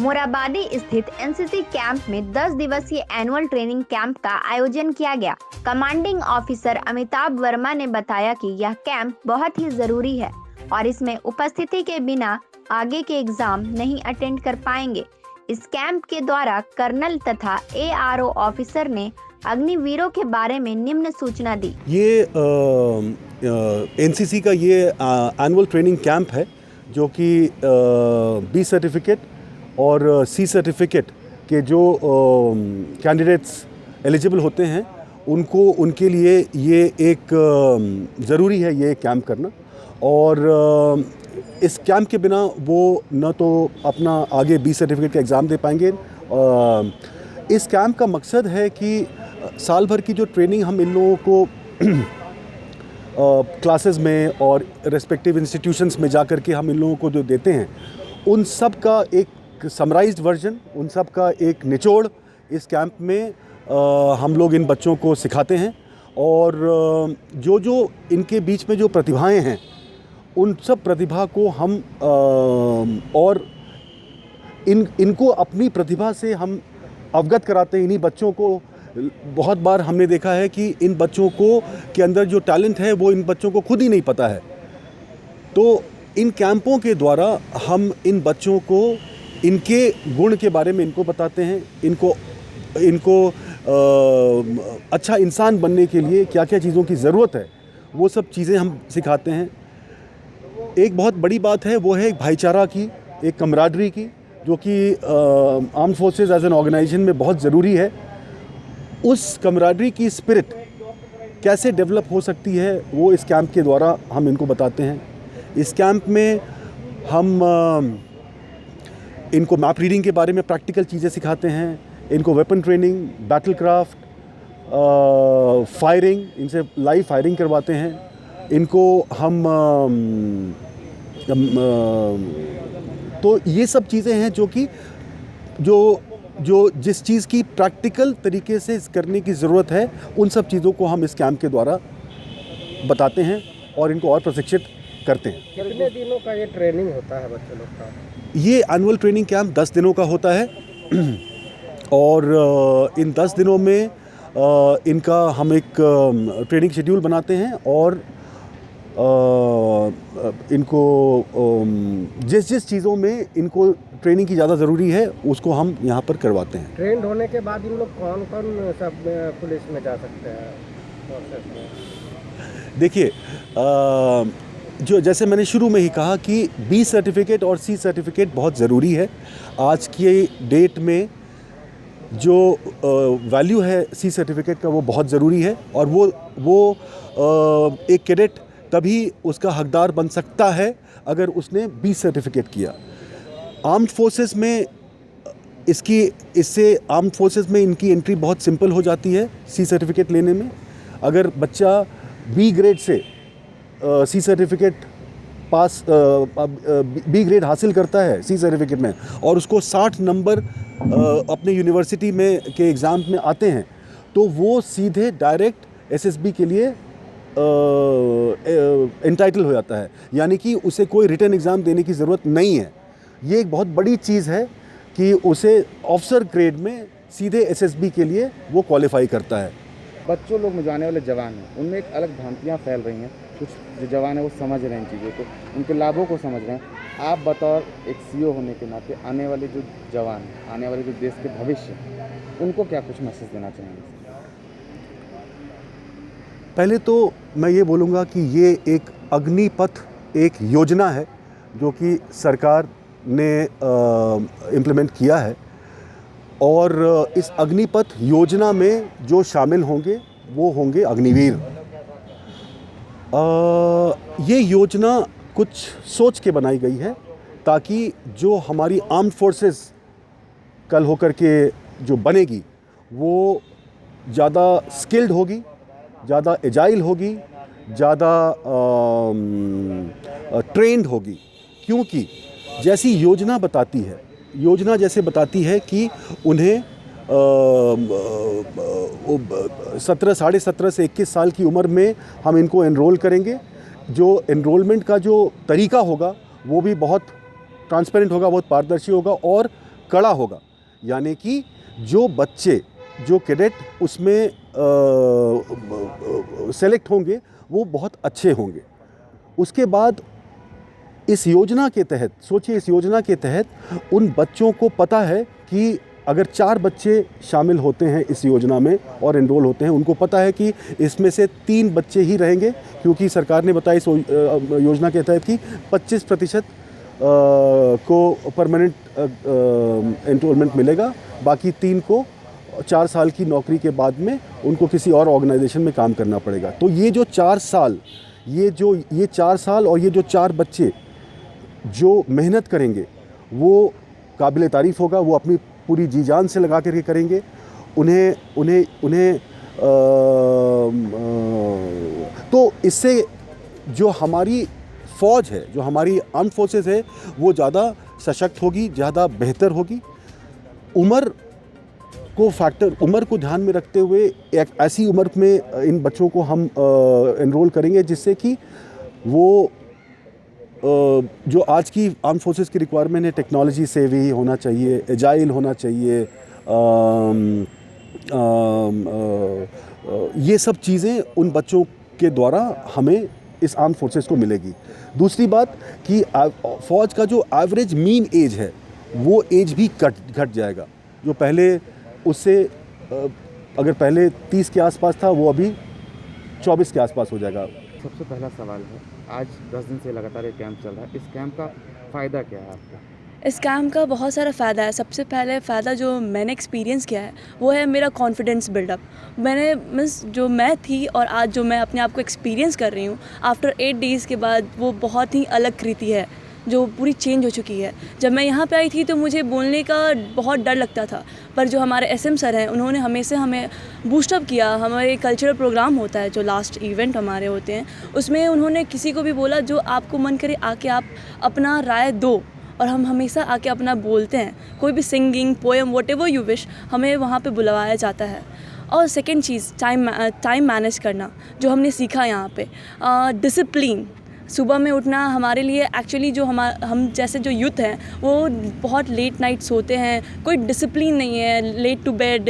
मोराबादी स्थित NCC camp में 10 दिवसीय एनुअल ट्रेनिंग कैंप का आयोजन किया गया। कमांडिंग ऑफिसर अमिताभ वर्मा ने बताया कि यह कैंप बहुत ही जरूरी है और इसमें उपस्थिति के बिना आगे के एग्जाम नहीं अटेंड कर पाएंगे। इस कैंप के द्वारा कर्नल तथा ARO ऑफिसर ने अग्निवीरों के बारे में निम्न सूचना दी। ये एनसीसी का ये एनुअल ट्रेनिंग कैंप है जो कि B सर्टिफिकेट और C सर्टिफिकेट के जो कैंडिडेट्स एलिजिबल होते हैं उनके लिए ये एक ज़रूरी है ये कैंप करना। और इस कैंप के बिना वो न तो अपना आगे B सर्टिफिकेट का एग्ज़ाम दे पाएंगे। इस कैंप का मकसद है कि साल भर की जो ट्रेनिंग हम इन लोगों को क्लासेस में और रेस्पेक्टिव इंस्टीट्यूशंस में जा कर के हम इन लोगों को जो देते हैं उन सब का एक समराइज्ड वर्जन, उन सब का एक निचोड़ इस कैंप में हम लोग इन बच्चों को सिखाते हैं। और जो इनके बीच में जो प्रतिभाएं हैं उन सब प्रतिभा को हम और इनको अपनी प्रतिभा से हम अवगत कराते हैं। इन्हीं बच्चों को बहुत बार हमने देखा है कि इन बच्चों को के अंदर जो टैलेंट है वो इन बच्चों को खुद ही नहीं पता है। तो इन कैंपों के द्वारा हम इन बच्चों को इनके गुण के बारे में इनको बताते हैं, इनको अच्छा इंसान बनने के लिए क्या क्या चीज़ों की ज़रूरत है वो सब चीज़ें हम सिखाते हैं। एक बहुत बड़ी बात है वो है भाईचारा की, एक कमराडरी की, जो कि armed forces as an organisation में बहुत ज़रूरी है। उस कमराडरी की स्पिरिट कैसे डेवलप हो सकती है वो इस कैंप के द्वारा हम इनको बताते हैं। इस कैंप में हम इनको मैप रीडिंग के बारे में प्रैक्टिकल चीज़ें सिखाते हैं, इनको weapon training, battle craft, firing, इनसे लाइव फायरिंग करवाते हैं। इनको हम तो ये सब चीज़ें हैं जो कि जो जिस चीज़ की प्रैक्टिकल तरीके से करने की ज़रूरत है उन सब चीज़ों को हम इस कैंप के द्वारा बताते हैं और इनको और प्रशिक्षित करते हैं। कितने दिनों का ये ट्रेनिंग होता है बच्चों लोग का? ये एनुअल ट्रेनिंग कैंप 10 दिनों का होता है और इन 10 दिनों में इनका हम एक ट्रेनिंग शेड्यूल बनाते हैं और इनको जिस चीज़ों में इनको ट्रेनिंग की ज़्यादा ज़रूरी है उसको हम यहाँ पर करवाते हैं। ट्रेंड होने के बाद इन लोग कौन सब पुलिस में जा सकते हैं प्रोसेस में? देखिए जो जैसे मैंने शुरू में ही कहा कि B सर्टिफिकेट और C सर्टिफिकेट बहुत ज़रूरी है। आज की डेट में जो वैल्यू है C सर्टिफिकेट का वो बहुत ज़रूरी है और वो एक कैडेट तभी उसका हकदार बन सकता है अगर उसने B सर्टिफिकेट किया। आर्म्ड फोर्सेस में इससे आर्म्ड फोर्सेस में इनकी एंट्री बहुत सिंपल हो जाती है C सर्टिफिकेट लेने में। अगर बच्चा B ग्रेड से C सर्टिफिकेट पास B ग्रेड हासिल करता है C सर्टिफिकेट में और उसको 60 नंबर अपने यूनिवर्सिटी में के एग्ज़ाम में आते हैं तो वो सीधे डायरेक्ट SSB के लिए एंटाइटल हो जाता है, यानी कि उसे कोई रिटन एग्ज़ाम देने की ज़रूरत नहीं है। ये एक बहुत बड़ी चीज़ है कि उसे ऑफिसर ग्रेड में सीधे SSB के लिए वो क्वालिफाई करता है। बच्चों लोग में जो आने वाले जवान हैं उनमें एक अलग भ्रांतियाँ फैल रही हैं। कुछ जो जवान है वो समझ रहे हैं चीज़ों को, उनके लाभों को समझ रहे हैं। आप बतौर एक CO होने के नाते आने वाले जो जवान हैं, आने वाले जो देश के भविष्य, उनको क्या कुछ मैसेज देना चाहेंगे? पहले तो मैं ये बोलूँगा कि ये एक अग्निपथ एक योजना है जो कि सरकार ने इम्प्लीमेंट किया है और इस अग्निपथ योजना में जो शामिल होंगे वो होंगे अग्निवीर। ये योजना कुछ सोच के बनाई गई है ताकि जो हमारी आर्म्ड फोर्सेस कल होकर के जो बनेगी वो ज़्यादा स्किल्ड होगी, ज़्यादा एजाइल होगी, ज़्यादा ट्रेंड होगी। क्योंकि जैसी योजना जैसे बताती है कि उन्हें 17 साढ़े 17 से 21 साल की उम्र में हम इनको एनरोल करेंगे। जो एनरोलमेंट का जो तरीका होगा वो भी बहुत ट्रांसपेरेंट होगा, बहुत पारदर्शी होगा और कड़ा होगा, यानी कि जो बच्चे जो कैडेट उसमें सेलेक्ट होंगे वो बहुत अच्छे होंगे। उसके बाद इस योजना के तहत सोचिए, इस योजना के तहत उन बच्चों को पता है कि अगर 4 बच्चे शामिल होते हैं इस योजना में और एनरोल होते हैं, उनको पता है कि इसमें से 3 बच्चे ही रहेंगे, क्योंकि सरकार ने बताया इस योजना के तहत कि 25% को परमानेंट एनरोलमेंट मिलेगा, बाकी 3 को 4 साल की नौकरी के बाद में उनको किसी और ऑर्गेनाइजेशन में काम करना पड़ेगा। तो ये जो 4 साल और ये जो 4 बच्चे जो मेहनत करेंगे वो काबिल तारीफ़ होगा। वो अपनी पूरी जी जान से लगा करके करेंगे। उन्हें तो इससे जो हमारी फ़ौज है, जो हमारी आर्म फोर्सेस है, वो ज़्यादा सशक्त होगी, ज़्यादा बेहतर होगी। उम्र को ध्यान में रखते हुए एक ऐसी उम्र में इन बच्चों को हम एनरोल करेंगे जिससे कि वो जो आज की आर्म फोर्सेस की रिक्वायरमेंट है, टेक्नोलॉजी से भी होना चाहिए, एजाइल होना चाहिए, ये सब चीज़ें उन बच्चों के द्वारा हमें इस आर्म फोर्सेस को मिलेगी। दूसरी बात कि फ़ौज का जो एवरेज मीन एज है वो एज भी घट जाएगा। जो पहले उससे अगर पहले 30 के आसपास था, वो अभी 24 के आसपास हो जाएगा। सबसे पहला सवाल है, आज 10 दिन से लगातार ये कैंप चल रहा है, इस कैंप का फ़ायदा क्या है आपको? इस कैम्प का बहुत सारा फ़ायदा है। सबसे पहले फ़ायदा जो मैंने एक्सपीरियंस किया है वो है मेरा कॉन्फिडेंस बिल्डअप। जो मैं थी और आज जो मैं अपने आप को एक्सपीरियंस कर रही हूँ आफ्टर 8 डेज़ के बाद, वो बहुत ही अलग कृति है जो पूरी चेंज हो चुकी है। जब मैं यहाँ पे आई थी तो मुझे बोलने का बहुत डर लगता था, पर जो हमारे एसएम सर हैं उन्होंने हमेशा हमें बूस्टअप किया। हमारे कल्चरल प्रोग्राम होता है जो लास्ट इवेंट हमारे होते हैं, उसमें उन्होंने किसी को भी बोला जो आपको मन करे आके आप अपना राय दो, और हम हमेशा आके अपना बोलते हैं। कोई भी singing, poem, whatever you wish, हमें वहाँ पे बुलवाया जाता है। और सेकंड चीज़ टाइम मैनेज करना जो हमने सीखा यहाँ पे, डिसिप्लिन। सुबह में उठना हमारे लिए एक्चुअली जो हम जैसे जो यूथ हैं वो बहुत लेट नाइट सोते हैं, कोई डिसिप्लिन नहीं है, late to bed,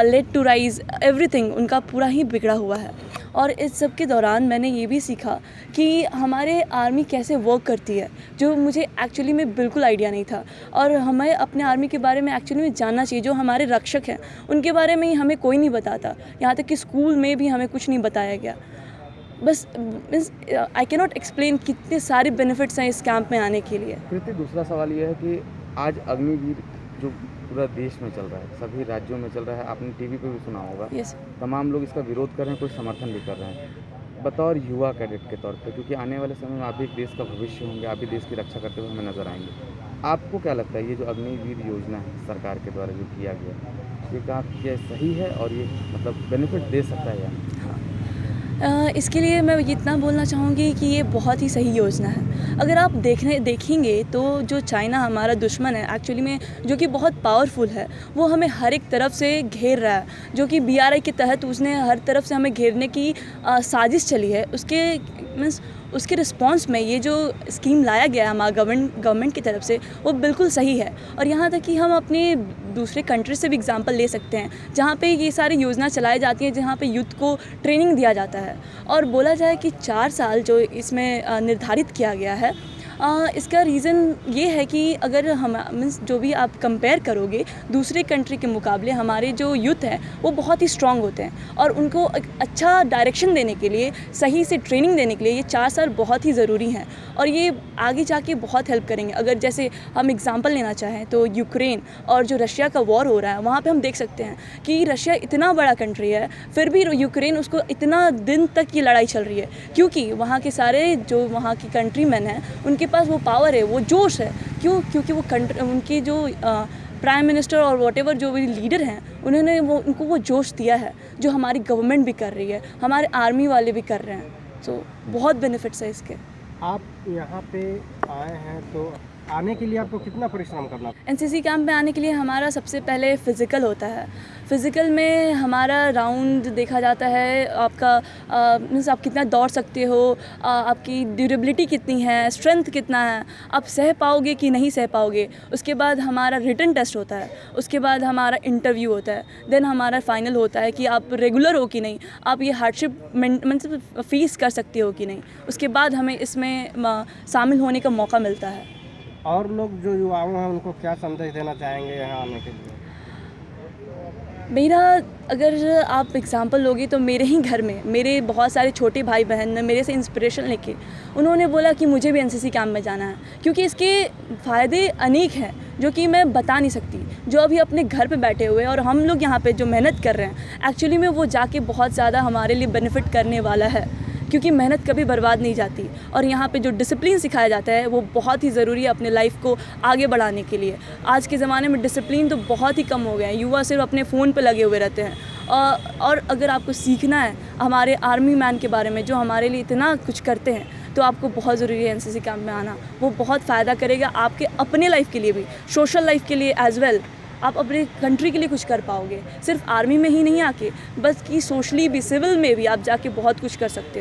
late to rise, everything उनका पूरा ही बिगड़ा हुआ है। और इस सब के दौरान मैंने ये भी सीखा कि हमारे आर्मी कैसे वर्क करती है, जो मुझे एक्चुअली में बिल्कुल आइडिया नहीं था। और हमें अपने आर्मी के बारे में एक्चुअली में जानना चाहिए। जो हमारे रक्षक हैं उनके बारे में हमें कोई नहीं बताता, यहाँ तक कि स्कूल में भी हमें कुछ नहीं बताया गया। बस आई कैन नॉट एक्सप्लेन कितने सारे बेनिफिट्स हैं इस कैंप में आने के लिए। कृति, दूसरा सवाल ये है कि आज अग्निवीर जो पूरा देश में चल रहा है, सभी राज्यों में चल रहा है, आपने टीवी पे भी सुना होगा। यस। तमाम लोग इसका विरोध कर रहे हैं, कुछ समर्थन भी कर रहे हैं। बतौर युवा कैडेट के तौर पे, क्योंकि आने वाले समय में आप भी देश का भविष्य होंगे, आप भी देश की रक्षा करते हुए हमें नजर आएंगे, आपको क्या लगता है ये जो अग्निवीर योजना है सरकार के द्वारा जो किया गया, ये क्या सही है और ये मतलब बेनिफिट दे सकता है या नहीं? इसके लिए मैं इतना बोलना चाहूँगी कि ये बहुत ही सही योजना है। अगर आप देखेंगे तो जो चाइना हमारा दुश्मन है एक्चुअली में, जो कि बहुत पावरफुल है, वो हमें हर एक तरफ से घेर रहा है। जो कि BRI के तहत उसने हर तरफ से हमें घेरने की साजिश चली है। उसके रिस्पॉन्स में ये जो स्कीम लाया गया है हमारा गवर्नमेंट की तरफ से, वो बिल्कुल सही है। और यहाँ तक कि हम अपने दूसरे कंट्री से भी एग्जांपल ले सकते हैं जहाँ पे ये सारी योजना चलाई जाती हैं, जहाँ पे यूथ को ट्रेनिंग दिया जाता है। और बोला जाए कि 4 साल जो इसमें निर्धारित किया गया है, इसका रीज़न ये है कि अगर हम जो भी आप कंपेयर करोगे दूसरे कंट्री के मुकाबले, हमारे जो यूथ हैं वो बहुत ही स्ट्रांग होते हैं। और उनको अच्छा डायरेक्शन देने के लिए, सही से ट्रेनिंग देने के लिए ये 4 साल बहुत ही ज़रूरी हैं। और ये आगे जाके बहुत हेल्प करेंगे। अगर जैसे हम एग्जांपल लेना चाहें तो यूक्रेन और जो रशिया का वॉर हो रहा है, वहाँ पे हम देख सकते हैं कि रशिया इतना बड़ा कंट्री है, फिर भी यूक्रेन उसको इतना दिन तक ये लड़ाई चल रही है, क्योंकि वहाँ के सारे जो वहाँ की कंट्री मैन हैं उनके पास वो पावर है, वो जोश है। क्योंकि वो उनकी जो प्राइम मिनिस्टर और व्हाटएवर जो भी लीडर हैं, उन्होंने उनको वो जोश दिया है जो हमारी गवर्नमेंट भी कर रही है, हमारे आर्मी वाले भी कर रहे हैं। सो बहुत बेनिफिट्स है इसके। आप यहाँ पे आए हैं तो आने के लिए आपको कितना परिश्रम करना पड़ता एनसीसी कैंप में आने के लिए हमारा सबसे पहले फ़िज़िकल होता है। फ़िज़िकल में हमारा राउंड देखा जाता है, आपका मीन्स आप कितना दौड़ सकते हो, आपकी ड्यूरेबिलिटी कितनी है, स्ट्रेंथ कितना है, आप सह पाओगे कि नहीं सह पाओगे। उसके बाद हमारा रिटन टेस्ट होता है, उसके बाद हमारा इंटरव्यू होता है, देन हमारा फाइनल होता है कि आप रेगुलर हो कि नहीं, आप ये हार्डशिप मतलब फेस कर सकते हो कि नहीं। उसके बाद हमें इसमें शामिल होने का मौका मिलता है। और लोग जो युवाओं हैं उनको क्या संदेश देना चाहेंगे यहाँ आने के लिए? मेरा अगर आप एग्ज़ाम्पल लोगे तो मेरे ही घर में मेरे बहुत सारे छोटे भाई बहन ने मेरे से इंस्पिरेशन लेके उन्होंने बोला कि मुझे भी एनसीसी कैंप में जाना है, क्योंकि इसके फ़ायदे अनेक हैं जो कि मैं बता नहीं सकती। जो अभी अपने घर पे बैठे हुए और हम लोग यहाँ पे जो मेहनत कर रहे हैं, एक्चुअली में वो जाके बहुत ज़्यादा हमारे लिए बेनिफिट करने वाला है, क्योंकि मेहनत कभी बर्बाद नहीं जाती। और यहाँ पे जो डिसिप्लिन सिखाया जाता है वो बहुत ही ज़रूरी है अपने लाइफ को आगे बढ़ाने के लिए। आज के ज़माने में डिसिप्लिन तो बहुत ही कम हो गए हैं, युवा सिर्फ अपने फ़ोन पे लगे हुए रहते हैं। और अगर आपको सीखना है हमारे आर्मी मैन के बारे में जो हमारे लिए इतना कुछ करते हैं, तो आपको बहुत ज़रूरी है एनसीसी कैंप में आना। वो बहुत फ़ायदा करेगा आपके अपने लाइफ के लिए भी, सोशल लाइफ के लिए एज़ वेल। आप अपने कंट्री के लिए कुछ कर पाओगे, सिर्फ आर्मी में ही नहीं आके, बस कि सोशली भी, सिविल में भी आप जाके बहुत कुछ कर सकते हो।